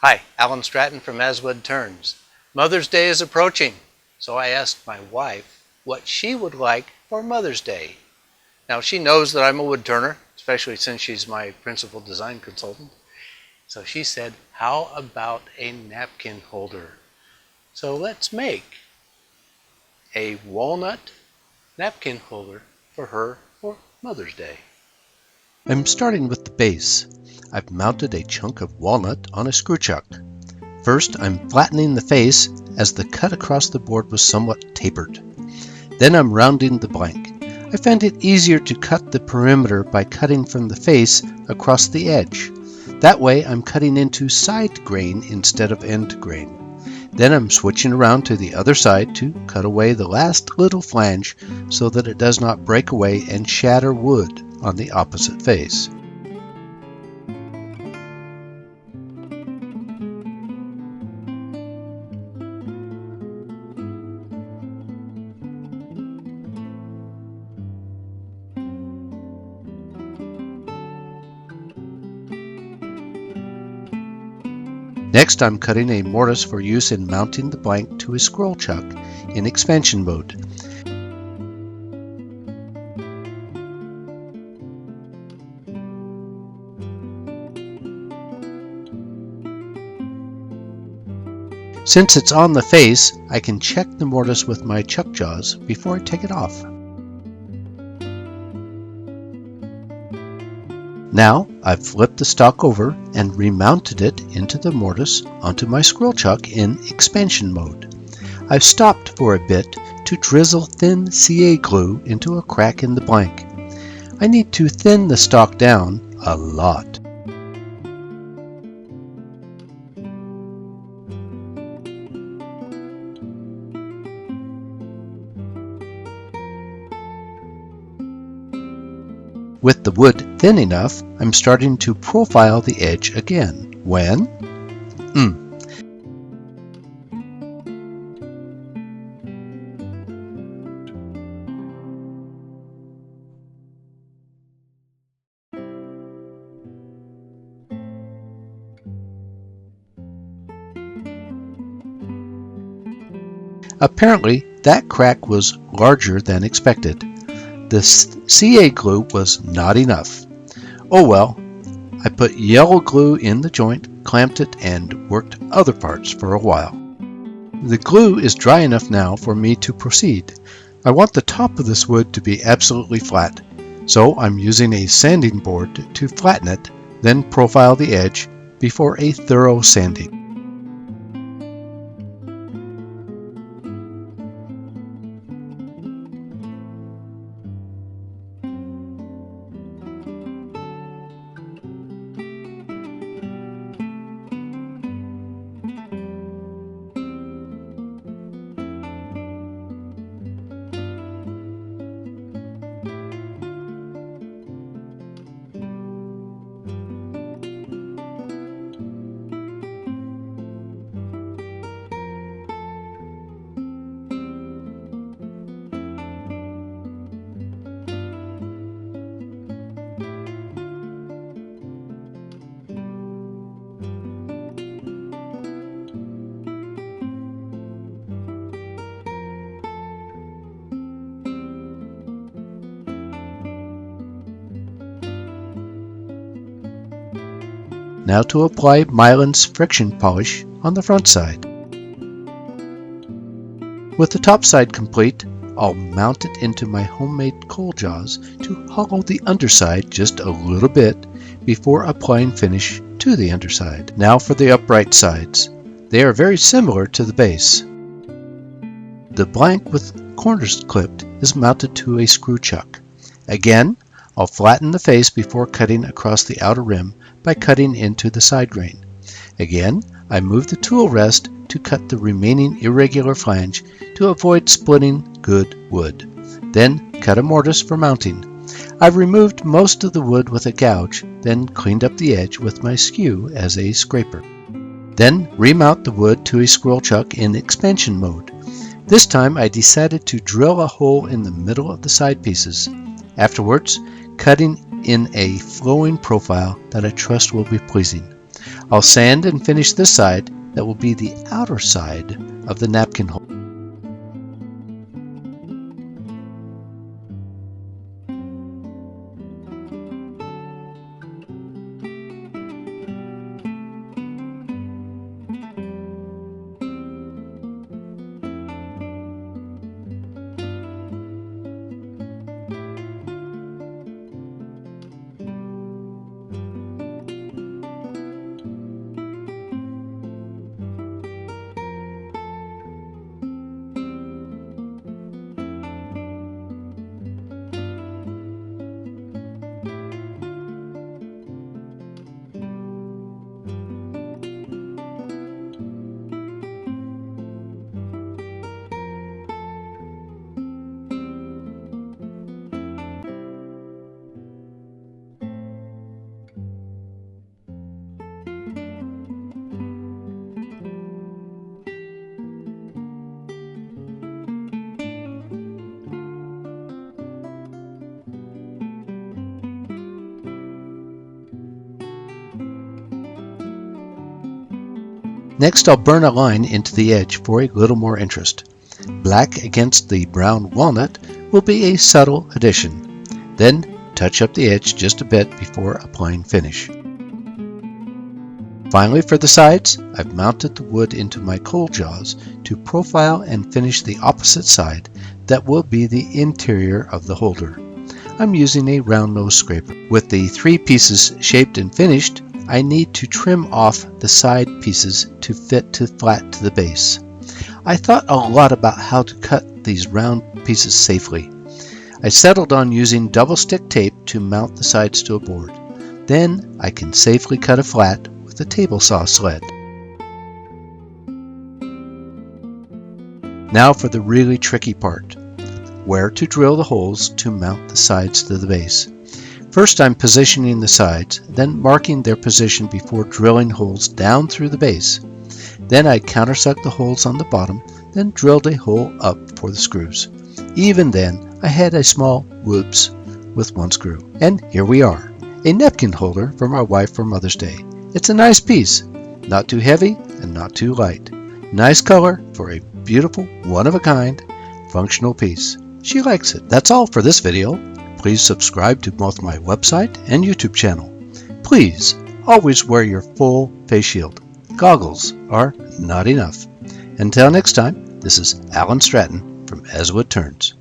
Hi, Alan Stratton from Woodturning. Mother's Day is approaching, so I asked my wife what she would like for Mother's Day. Now she knows that I'm a wood turner, especially since she's my principal design consultant. So she said, how about a napkin holder? So let's make a walnut napkin holder for her for Mother's Day. I'm starting with the base. I've mounted a chunk of walnut on a screw chuck. First, I'm flattening the face as the cut across the board was somewhat tapered. Then I'm rounding the blank. I found it easier to cut the perimeter by cutting from the face across the edge. That way I'm cutting into side grain instead of end grain. Then I'm switching around to the other side to cut away the last little flange so that it does not break away and shatter wood on the opposite face. Next, I'm cutting a mortise for use in mounting the blank to a scroll chuck in expansion mode. Since it's on the face, I can check the mortise with my chuck jaws before I take it off. Now I've flipped the stock over and remounted it into the mortise onto my scroll chuck in expansion mode. I've stopped for a bit to drizzle thin CA glue into a crack in the blank. I need to thin the stock down a lot. With the wood thin enough, I'm starting to profile the edge again. When? Apparently, that crack was larger than expected. The CA glue was not enough. Oh well, I put yellow glue in the joint, clamped it, and worked other parts for a while. The glue is dry enough now for me to proceed. I want the top of this wood to be absolutely flat, so I'm using a sanding board to flatten it, then profile the edge before a thorough sanding. Now to apply Mylan's friction polish on the front side. With the top side complete, I'll mount it into my homemade coal jaws to hollow the underside just a little bit before applying finish to the underside. Now for the upright sides. They are very similar to the base. The blank with corners clipped is mounted to a screw chuck. Again, I'll flatten the face before cutting across the outer rim by cutting into the side grain. Again, I move the tool rest to cut the remaining irregular flange to avoid splitting good wood. Then cut a mortise for mounting. I've removed most of the wood with a gouge, then cleaned up the edge with my skew as a scraper. Then remount the wood to a scroll chuck in expansion mode. This time I decided to drill a hole in the middle of the side pieces. Afterwards, cutting in a flowing profile that I trust will be pleasing. I'll sand and finish this side that will be the outer side of the napkin holder. Next, I'll burn a line into the edge for a little more interest. Black against the brown walnut will be a subtle addition. Then touch up the edge just a bit before applying finish. Finally, for the sides, I've mounted the wood into my coal jaws to profile and finish the opposite side that will be the interior of the holder. I'm using a round nose scraper. With the 3 pieces shaped and finished, I need to trim off the side pieces to fit flat to the base. I thought a lot about how to cut these round pieces safely. I settled on using double stick tape to mount the sides to a board. Then I can safely cut a flat with a table saw sled. Now for the really tricky part, where to drill the holes to mount the sides to the base. First, I'm positioning the sides, then marking their position before drilling holes down through the base. Then I countersunk the holes on the bottom, then drilled a hole up for the screws. Even then, I had a small whoops with 1 screw. And here we are, a napkin holder for my wife for Mother's Day. It's a nice piece, not too heavy and not too light. Nice color for a beautiful, one-of-a-kind, functional piece. She likes it. That's all for this video. Please subscribe to both my website and YouTube channel. Please always wear your full face shield. Goggles are not enough. Until next time, this is Alan Stratton from As Wood Turns.